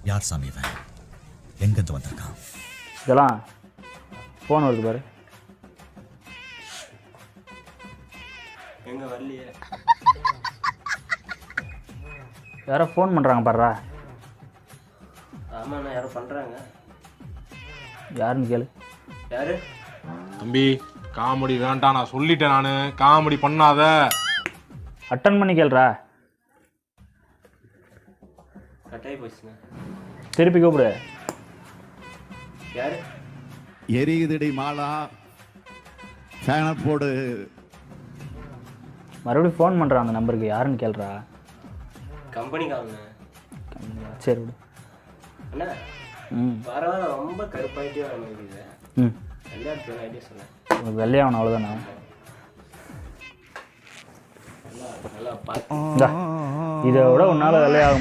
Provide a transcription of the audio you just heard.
யார் சாமி இவன்? எங்கேருந்து வந்திருக்கான்? இதெல்லாம் ஃபோன் வருது பாரு. எங்க வரலையே. யாரோ ஃபோன் பண்ணுறாங்க பாருடா. ஆமாண்ணா, யாரோ பண்ணுறாங்க. யாருன்னு கேளு. யாரு? தம்பி காமெடி வேண்டாம், நான் சொல்லிட்டேன். நான் காமெடி பண்ணாத. அட்டன் பண்ணி கேளுடா. கட்டாயி போச்சுண்ணா. திருப்பி கூப்பிடு. யாரு? எரியுதுடி மாலா, ஃபேனை போடு. மறுபடியும் ஃபோன் பண்ணுறான் அந்த நம்பருக்கு. யாருன்னு கேளுடா. கம்பெனிக்காரண்ணா. சரி விடு. அண்ணா வர வர ரொம்ப கருப்பாயிட்டே வர மாதிரி. கல்யாணத்துக்கு ஐடியா சொன்னேன். உனக்கு வெள்ளையாகணும் அவ்வளோதானே. நல்லா பார்த்து இதை விட உன்னால் வெள்ளையாக